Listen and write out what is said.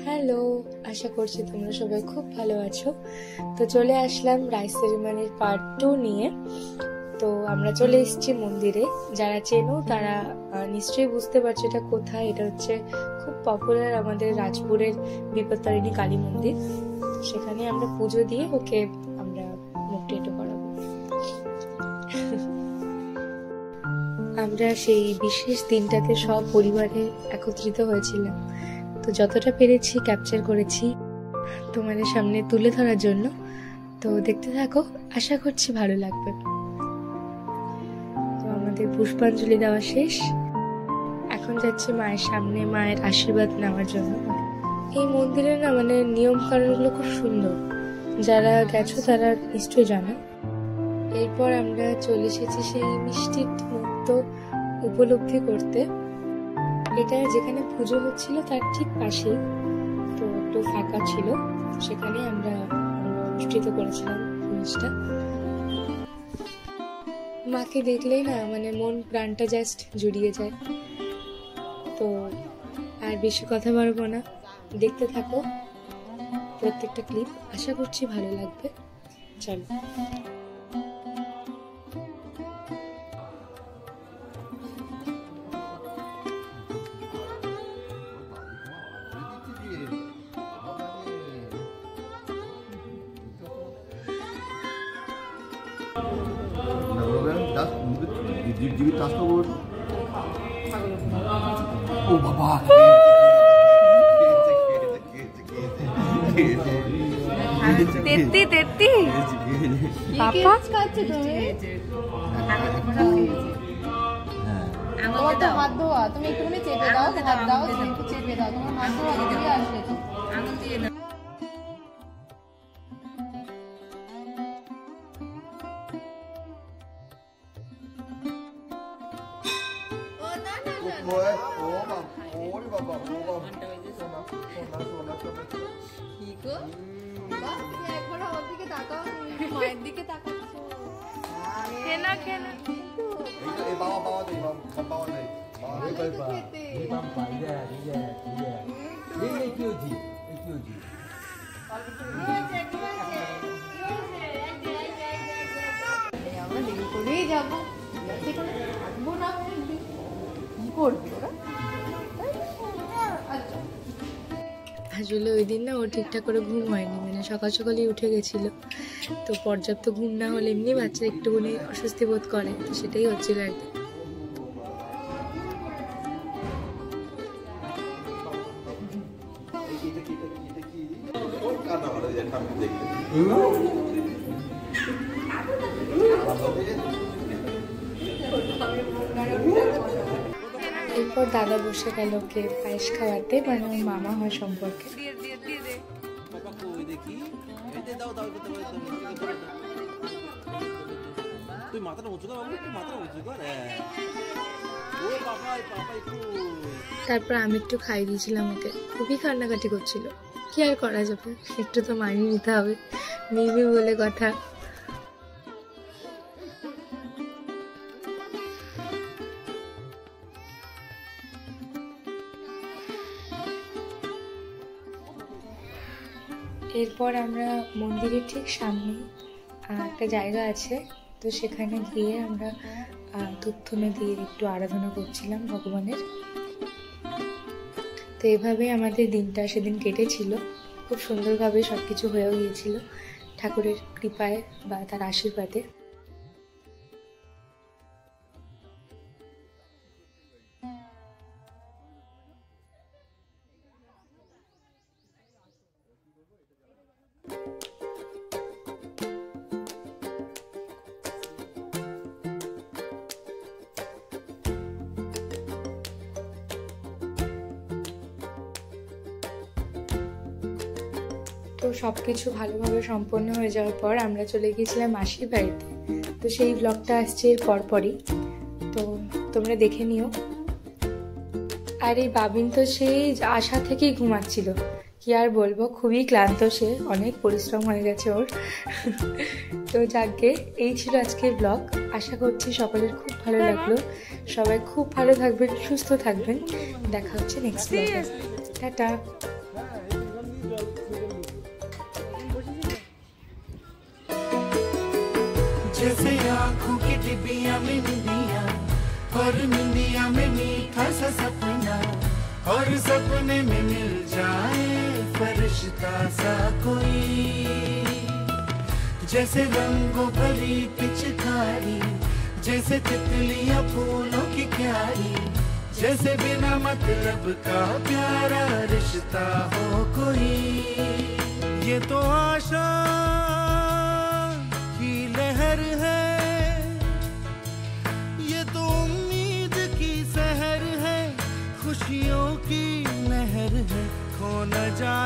Hello, আশা করছি তোমরা সবাই খুব ভালো আছো। তো চলে আসলাম রাইস সেরিমনির পার্ট 2 নিয়ে। তো আমরা চলে এসেছি মন্দিরে। যারা চেনো তারা নিশ্চয়ই বুঝতে পারছো এটা কোথায়। এটা হচ্ছে খুব পপুলার আমাদের রাজপুরের বিপত্তারিণী কালী মন্দির। সেখানে আমরা পুজো দিয়ে ওকে আমরা মুখ টেটো করাবো। আমরা সেই বিশেষ দিনটাতে সব পরিবারে একত্রিত হয়েছিলাম। তো যতটা পেরেছি ক্যাপচার করেছি তোমাদের সামনে তুলে ধরার জন্য। তো দেখতে থাকো, আশা করছি ভালো লাগবে। তো আমাদের পুষ্পাঞ্জলি দেওয়া শেষ, এখন যাচ্ছে মায়ের সামনে মায়ের আশীর্বাদ নেওয়ার জন্য। এই মন্দিরে না নিয়ম কানুনগুলো খুব সুন্দর, যারা গেছো তারা নিশ্চয়ই জানো। এরপর আমরা চলে এসেছি সেই মিষ্টির মুহূর্ত উপলব্ধি করতে। এটা যেখানে পুজো হচ্ছিল তার ঠিক পাশেই তো একটু ফাঁকা ছিল, সেখানে আমরা অনুষ্ঠিত করেছিলাম জিনিসটা। মাকে দেখলেই না মন প্রাণটা জাস্ট জুড়িয়ে যায়। তো আর বেশি কথা বলবো না, দেখতে থাকো প্রত্যেকটা ক্লিপ, আশা করছি ভালো লাগবে। চলো। 오 봐봐. তেত্তি পাপা খাচ্ছে তুমি? আমার তো হাত ধোয়া, তুমি একটুখানি চেপে দাও, হাত দাও, একটু চেপে দাও, তোমার হাত ধোয়া দিয়ে আসবে তো। আঙুল দিয়ে দাও। মায়ের দিকে তাকাচ্ছো। কেনা কেনা এই বাবা বাবা দেই বাবা দেই এই বাবা এই কি হচ্ছে আমরা দেরি করেই যাবো, সেখানে থাকবো না। কি করবি ওরা? আসলে ওই দিন না ও ঠিকঠাক করে ঘুম হয়নি, সকাল সকালই উঠে গেছিল। তো পর্যাপ্ত ঘুম না হলে এমনি বাচ্চা একটুখানি অস্বস্তি বোধ করে, তো সেটাই হচ্ছিল আর কি। এরপর দাদা বসে গেল ওকে পায়েস খাওয়াতে, মামা হয় সম্পর্কে। তারপর আমি একটু খাইয়ে দিয়েছিলাম ওকে, খুবই কান্নাকাটি করছিল। কি আর করা যাবে, একটু তো মানিয়ে নিতে হবে, মেয়ে বলে কথা। এরপর আমরা মন্দিরের ঠিক সামনে একটা জায়গা আছে, তো সেখানে গিয়ে আমরা ধূপধুনো দিয়ে একটু আরাধনা করছিলাম ভগবানের। তো এভাবে আমাদের দিনটা সেদিন কেটেছিল, খুব সুন্দরভাবে সবকিছু হয়েও গিয়েছিল ঠাকুরের কৃপায় বা তার আশীর্বাদে। তো সবকিছু ভালোভাবে সম্পন্ন হয়ে যাওয়ার পর আমরা চলে গিয়েছিলাম মাসির বাড়িতে। তো সেই ব্লগটা আসছে এর পরপরই, তো তোমরা দেখে নিও। আর এই বাবিন তো সেই আশা থেকেই ঘুমাচ্ছিল, কি আর বলবো, খুবই ক্লান্ত সে, অনেক পরিশ্রম হয়ে গেছে ওর। তো যাকে এই ছিল আজকের ব্লগ, আশা করছি সকলের খুব ভালো লাগলো। সবাই খুব ভালো থাকবেন, সুস্থ থাকবেন। দেখা হচ্ছে নেক্সট ব্লগে। টাটা। जैसे आँखों की डिबिया में निंदिया और निंदिया में मीठा सा सपना और सपने में मिल जाए फरिश्ता सा कोई। जैसे रंगों भरी पिचकारी, जैसे तितलियां फूलों की क्यारी, जैसे बिना मतलब का प्यारा रिश्ता हो कोई। ये तो आशा की लहर है, ये तो उम्मीद की सहर है, खुशियों की नहर है, खो न जा